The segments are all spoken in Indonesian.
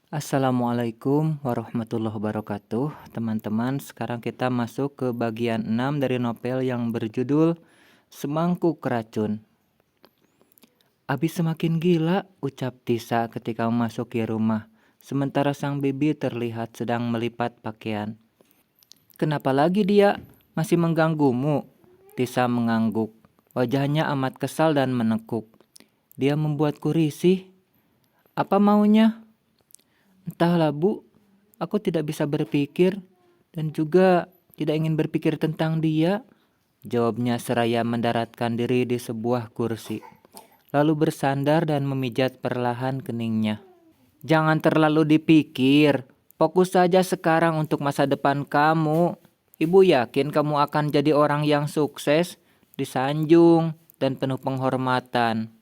Assalamualaikum warahmatullahi wabarakatuh. Teman-teman, sekarang kita masuk ke bagian 6 dari novel yang berjudul Semangkuk Racun. Abi semakin gila, ucap Tisa ketika memasuki rumah, sementara sang bibi terlihat sedang melipat pakaian. Kenapa lagi dia? Masih mengganggumu? Tisa mengangguk. Wajahnya amat kesal dan menekuk. Dia membuatku risih. Apa maunya? Entahlah bu, aku tidak bisa berpikir dan juga tidak ingin berpikir tentang dia, jawabnya seraya mendaratkan diri di sebuah kursi, lalu bersandar dan memijat perlahan keningnya. Jangan terlalu dipikir, fokus saja sekarang untuk masa depan kamu. Ibu yakin kamu akan jadi orang yang sukses, disanjung, dan penuh penghormatan.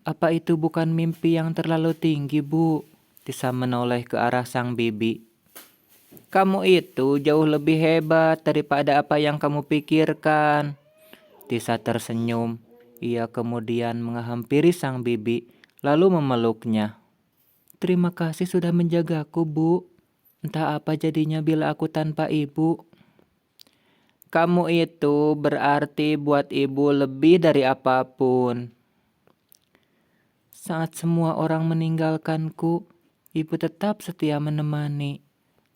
Apa itu bukan mimpi yang terlalu tinggi, Bu? Tisa menoleh ke arah sang bibi. Kamu itu jauh lebih hebat daripada apa yang kamu pikirkan. Tisa tersenyum. Ia kemudian menghampiri sang bibi, lalu memeluknya. Terima kasih sudah menjagaku, Bu. Entah apa jadinya bila aku tanpa ibu. Kamu itu berarti buat ibu lebih dari apapun. Saat semua orang meninggalkanku, ibu tetap setia menemani.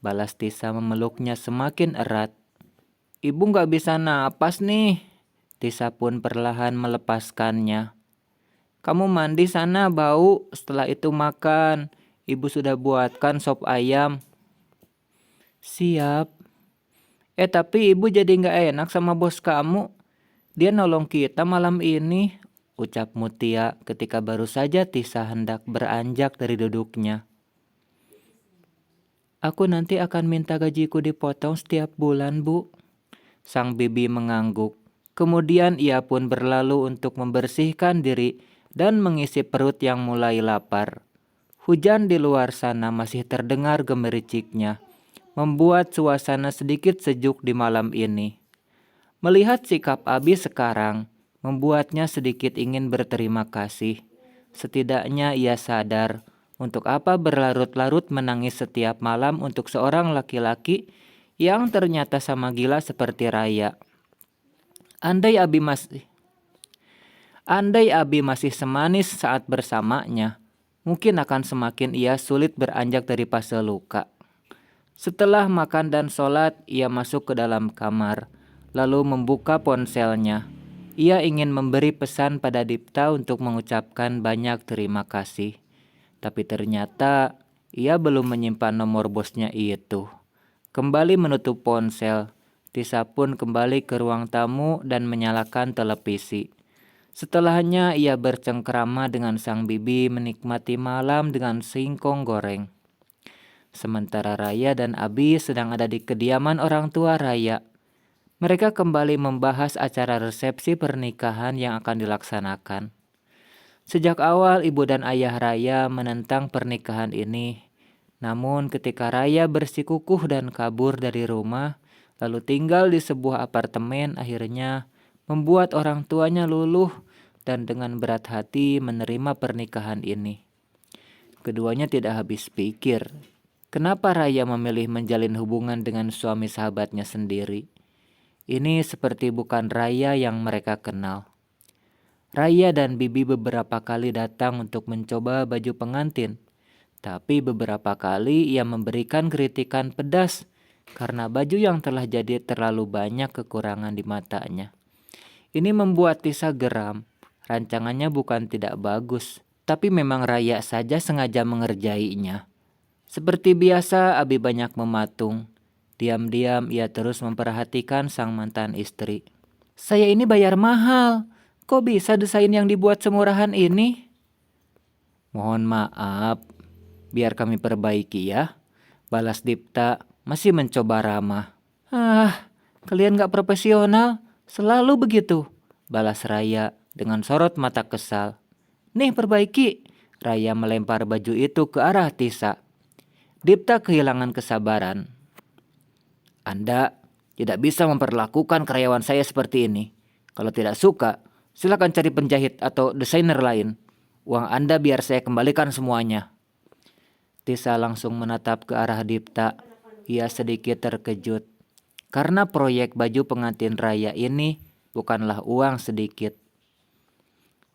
Balas Tisa memeluknya semakin erat. Ibu gak bisa napas nih. Tisa pun perlahan melepaskannya. Kamu mandi sana bau, setelah itu makan. Ibu sudah buatkan sop ayam. Siap. Tapi ibu jadi gak enak sama bos kamu. Dia nolong kita malam ini, ucap Mutia ketika baru saja Tisa hendak beranjak dari duduknya. Aku nanti akan minta gajiku dipotong setiap bulan, Bu. Sang bibi mengangguk. Kemudian ia pun berlalu untuk membersihkan diri dan mengisi perut yang mulai lapar. Hujan di luar sana masih terdengar gemericiknya, membuat suasana sedikit sejuk di malam ini. Melihat sikap Abi sekarang, membuatnya sedikit ingin berterima kasih. Setidaknya ia sadar untuk apa berlarut-larut menangis setiap malam untuk seorang laki-laki yang ternyata sama gila seperti Raya. Andai Abi masih semanis saat bersamanya, mungkin akan semakin ia sulit beranjak dari fase luka. Setelah makan dan sholat, ia masuk ke dalam kamar, lalu membuka ponselnya. Ia ingin memberi pesan pada Dipta untuk mengucapkan banyak terima kasih. Tapi ternyata ia belum menyimpan nomor bosnya itu. Kembali menutup ponsel, Tisa pun kembali ke ruang tamu dan menyalakan televisi. Setelahnya ia bercengkrama dengan sang bibi menikmati malam dengan singkong goreng. Sementara Raya dan Abi sedang ada di kediaman orang tua Raya. Mereka kembali membahas acara resepsi pernikahan yang akan dilaksanakan. Sejak awal ibu dan ayah Raya menentang pernikahan ini. Namun ketika Raya bersikukuh dan kabur dari rumah, lalu tinggal di sebuah apartemen, akhirnya membuat orang tuanya luluh dan dengan berat hati menerima pernikahan ini. Keduanya tidak habis pikir. Kenapa Raya memilih menjalin hubungan dengan suami sahabatnya sendiri? Ini seperti bukan Raya yang mereka kenal. Raya dan Bibi beberapa kali datang untuk mencoba baju pengantin. Tapi beberapa kali ia memberikan kritikan pedas karena baju yang telah jadi terlalu banyak kekurangan di matanya. Ini membuat Tisa geram. Rancangannya bukan tidak bagus, tapi memang Raya saja sengaja mengerjainya. Seperti biasa, Abi banyak mematung. Diam-diam ia terus memperhatikan sang mantan istri. Saya ini bayar mahal. Kok bisa desain yang dibuat semurahan ini? Mohon maaf, biar kami perbaiki ya. Balas Dipta masih mencoba ramah. Kalian gak profesional. Selalu begitu. Balas Raya dengan sorot mata kesal. Nih perbaiki. Raya melempar baju itu ke arah Tisa. Dipta kehilangan kesabaran. Anda tidak bisa memperlakukan karyawan saya seperti ini. Kalau tidak suka, silakan cari penjahit atau desainer lain. Uang Anda biar saya kembalikan semuanya. Tisa langsung menatap ke arah Dipta. Ia sedikit terkejut. Karena proyek baju pengantin Raya ini bukanlah uang sedikit.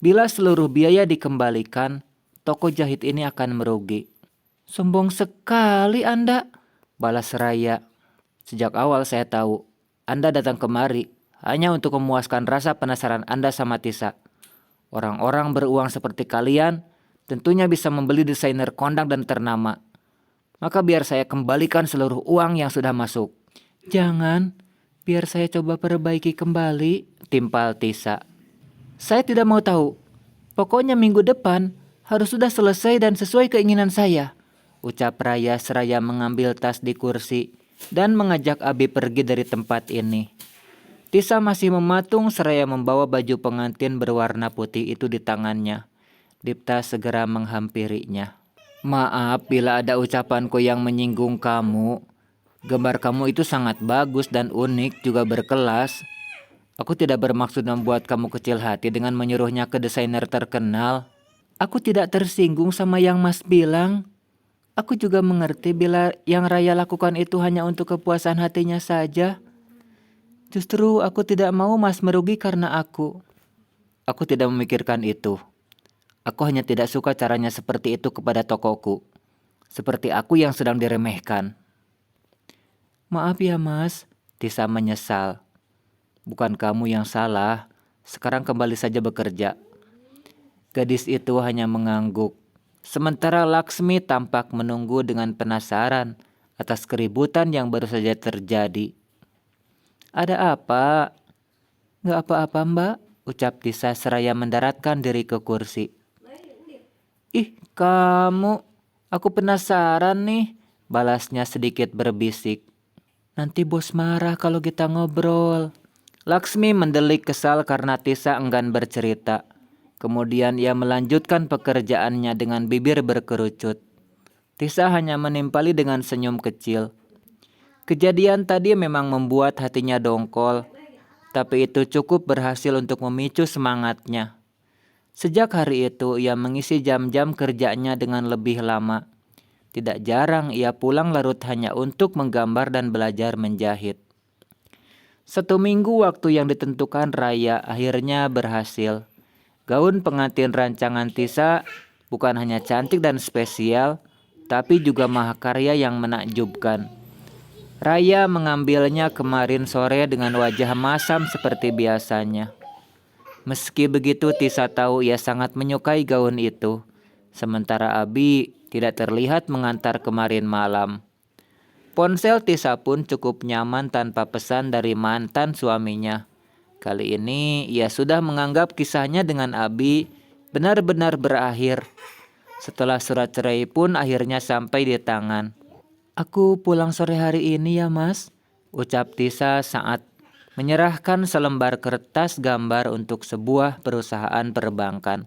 Bila seluruh biaya dikembalikan, toko jahit ini akan merugi. Sombong sekali Anda, balas Raya. Sejak awal saya tahu Anda datang kemari hanya untuk memuaskan rasa penasaran Anda sama Tisa. Orang-orang beruang seperti kalian tentunya bisa membeli desainer kondang dan ternama. Maka biar saya kembalikan seluruh uang yang sudah masuk. Jangan, biar saya coba perbaiki kembali, timpal Tisa. Saya tidak mau tahu. Pokoknya minggu depan harus sudah selesai dan sesuai keinginan saya, ucap Raya seraya mengambil tas di kursi dan mengajak Abi pergi dari tempat ini. Tisa masih mematung seraya membawa baju pengantin berwarna putih itu di tangannya. Dipta segera menghampirinya. Maaf bila ada ucapanku yang menyinggung kamu. Gambar kamu itu sangat bagus dan unik, juga berkelas. Aku tidak bermaksud membuat kamu kecil hati dengan menyuruhnya ke desainer terkenal. Aku tidak tersinggung sama yang Mas bilang. Aku juga mengerti bila yang Raya lakukan itu hanya untuk kepuasan hatinya saja. Justru aku tidak mau Mas merugi karena aku. Aku tidak memikirkan itu. Aku hanya tidak suka caranya seperti itu kepada tokoku. Seperti aku yang sedang diremehkan. Maaf ya Mas, Tisa menyesal. Bukan kamu yang salah, sekarang kembali saja bekerja. Gadis itu hanya mengangguk. Sementara Laksmi tampak menunggu dengan penasaran atas keributan yang baru saja terjadi. Ada apa? Gak apa-apa Mbak, ucap Tisa seraya mendaratkan diri ke kursi. Ih, kamu, aku penasaran nih, balasnya sedikit berbisik. Nanti bos marah kalau kita ngobrol. Laksmi mendelik kesal karena Tisa enggan bercerita. Kemudian ia melanjutkan pekerjaannya dengan bibir berkerucut. Tisa hanya menimpali dengan senyum kecil. Kejadian tadi memang membuat hatinya dongkol, tapi itu cukup berhasil untuk memicu semangatnya. Sejak hari itu ia mengisi jam-jam kerjanya dengan lebih lama. Tidak jarang ia pulang larut hanya untuk menggambar dan belajar menjahit. 1 minggu waktu yang ditentukan Raya akhirnya berhasil. Gaun pengantin rancangan Tisa bukan hanya cantik dan spesial, tapi juga mahakarya yang menakjubkan. Raya mengambilnya kemarin sore dengan wajah masam seperti biasanya. Meski begitu Tisa tahu ia sangat menyukai gaun itu. Sementara Abi tidak terlihat mengantar kemarin malam. Ponsel Tisa pun cukup nyaman tanpa pesan dari mantan suaminya. Kali ini ia sudah menganggap kisahnya dengan Abi benar-benar berakhir. Setelah surat cerai pun akhirnya sampai di tangan. Aku pulang sore hari ini ya Mas, ucap Tisa saat menyerahkan selembar kertas gambar untuk sebuah perusahaan perbankan.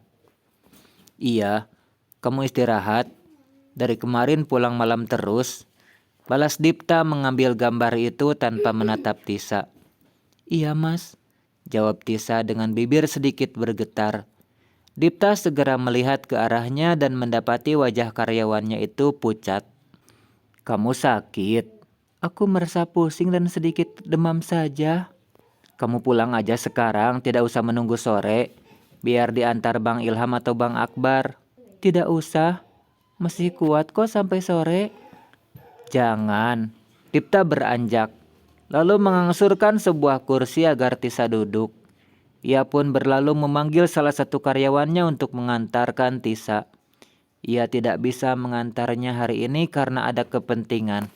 Iya, kamu istirahat. Dari kemarin pulang malam terus, balas Dipta mengambil gambar itu tanpa menatap Tisa. Iya Mas, jawab Tisa dengan bibir sedikit bergetar. Dipta segera melihat ke arahnya dan mendapati wajah karyawannya itu pucat. Kamu sakit? Aku merasa pusing dan sedikit demam saja. Kamu pulang aja sekarang, tidak usah menunggu sore. Biar diantar Bang Ilham atau Bang Akbar. Tidak usah, masih kuat kok sampai sore. Jangan, Dipta beranjak, lalu mengangsurkan sebuah kursi agar Tisa duduk. Ia pun berlalu memanggil salah satu karyawannya untuk mengantarkan Tisa. Ia tidak bisa mengantarnya hari ini karena ada kepentingan.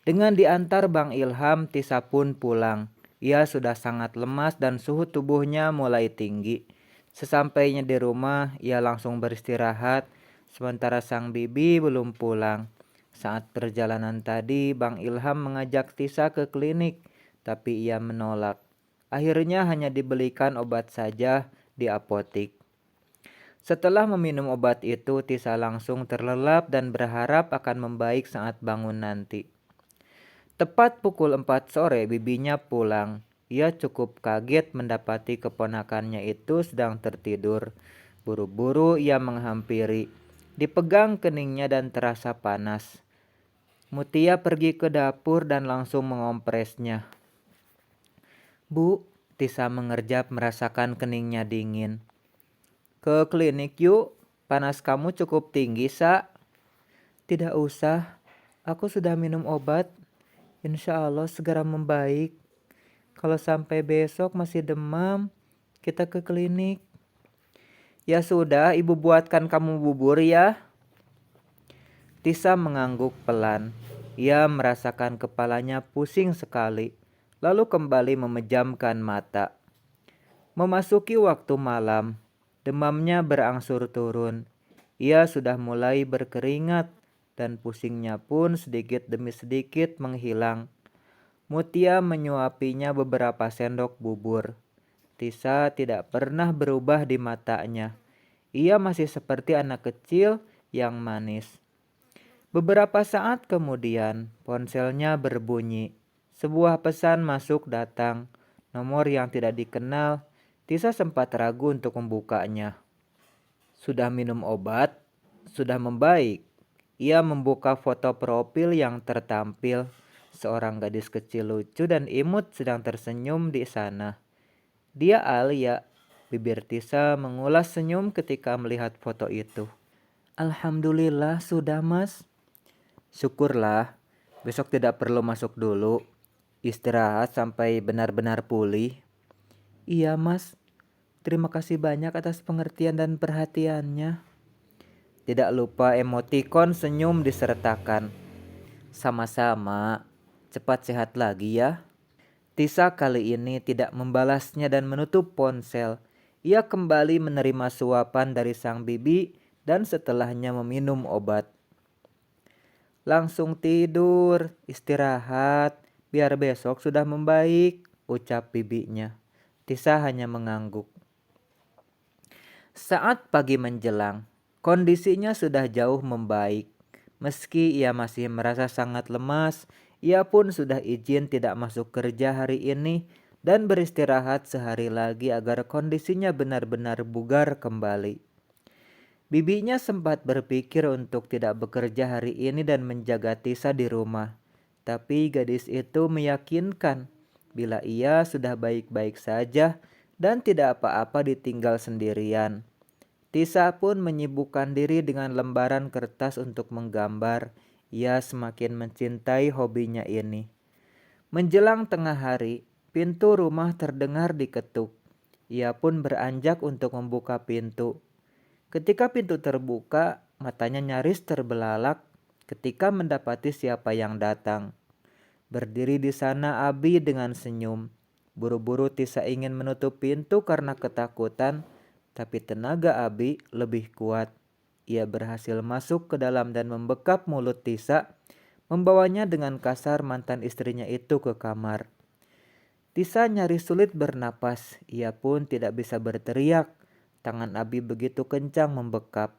Dengan diantar Bang Ilham, Tisa pun pulang. Ia sudah sangat lemas dan suhu tubuhnya mulai tinggi. Sesampainya di rumah, ia langsung beristirahat, sementara sang bibi belum pulang. Saat perjalanan tadi, Bang Ilham mengajak Tisa ke klinik, tapi ia menolak. Akhirnya hanya dibelikan obat saja di apotik. Setelah meminum obat itu, Tisa langsung terlelap dan berharap akan membaik saat bangun nanti. Tepat pukul 4 sore bibinya pulang. Ia cukup kaget mendapati keponakannya itu sedang tertidur. Buru-buru ia menghampiri. Dipegang keningnya dan terasa panas. Mutia pergi ke dapur dan langsung mengompresnya. "Bu," Tisa mengerjap merasakan keningnya dingin. "Ke klinik yuk, panas kamu cukup tinggi, Sa." "Tidak usah, aku sudah minum obat. Insya Allah segera membaik. Kalau sampai besok masih demam, kita ke klinik." "Ya sudah, ibu buatkan kamu bubur ya." Tisa mengangguk pelan. Ia merasakan kepalanya pusing sekali, lalu kembali memejamkan mata. Memasuki waktu malam, demamnya berangsur turun. Ia sudah mulai berkeringat dan pusingnya pun sedikit demi sedikit menghilang. Mutia menyuapinya beberapa sendok bubur. Tisa tidak pernah berubah di matanya. Ia masih seperti anak kecil yang manis. Beberapa saat kemudian, ponselnya berbunyi. Sebuah pesan masuk datang, nomor yang tidak dikenal. Tisa sempat ragu untuk membukanya. "Sudah minum obat? Sudah membaik?" Ia membuka foto profil yang tertampil. Seorang gadis kecil lucu dan imut sedang tersenyum di sana. "Dia Alia." Bibir Tisa mengulas senyum ketika melihat foto itu. "Alhamdulillah sudah, Mas." "Syukurlah, besok tidak perlu masuk dulu. Istirahat sampai benar-benar pulih." "Iya, Mas. Terima kasih banyak atas pengertian dan perhatiannya." Tidak lupa emotikon senyum disertakan. "Sama-sama, cepat sehat lagi ya." Tisa kali ini tidak membalasnya dan menutup ponsel. Ia kembali menerima suapan dari sang bibi dan setelahnya meminum obat. "Langsung tidur, istirahat, biar besok sudah membaik," ucap bibinya. Tisa hanya mengangguk. Saat pagi menjelang, kondisinya sudah jauh membaik. Meski ia masih merasa sangat lemas, ia pun sudah izin tidak masuk kerja hari ini dan beristirahat sehari lagi agar kondisinya benar-benar bugar kembali. Bibinya sempat berpikir untuk tidak bekerja hari ini dan menjaga Tisa di rumah. Tapi gadis itu meyakinkan bila ia sudah baik-baik saja dan tidak apa-apa ditinggal sendirian. Tisa pun menyibukkan diri dengan lembaran kertas untuk menggambar. Ia semakin mencintai hobinya ini. Menjelang tengah hari, pintu rumah terdengar diketuk. Ia pun beranjak untuk membuka pintu. Ketika pintu terbuka, matanya nyaris terbelalak ketika mendapati siapa yang datang. Berdiri di sana Abi dengan senyum. Buru-buru Tisa ingin menutup pintu karena ketakutan, tapi tenaga Abi lebih kuat. Ia berhasil masuk ke dalam dan membekap mulut Tisa, membawanya dengan kasar mantan istrinya itu ke kamar. Tisa nyaris sulit bernapas, ia pun tidak bisa berteriak. Tangan Abi begitu kencang membekap.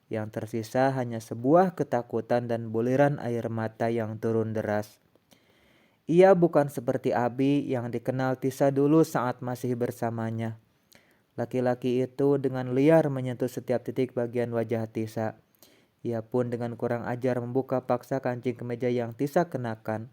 Yang tersisa hanya sebuah ketakutan dan buliran air mata yang turun deras. Ia bukan seperti Abi yang dikenal Tisa dulu saat masih bersamanya. Laki-laki itu dengan liar menyentuh setiap titik bagian wajah Tisa. Ia pun dengan kurang ajar membuka paksa kancing kemeja yang Tisa kenakan,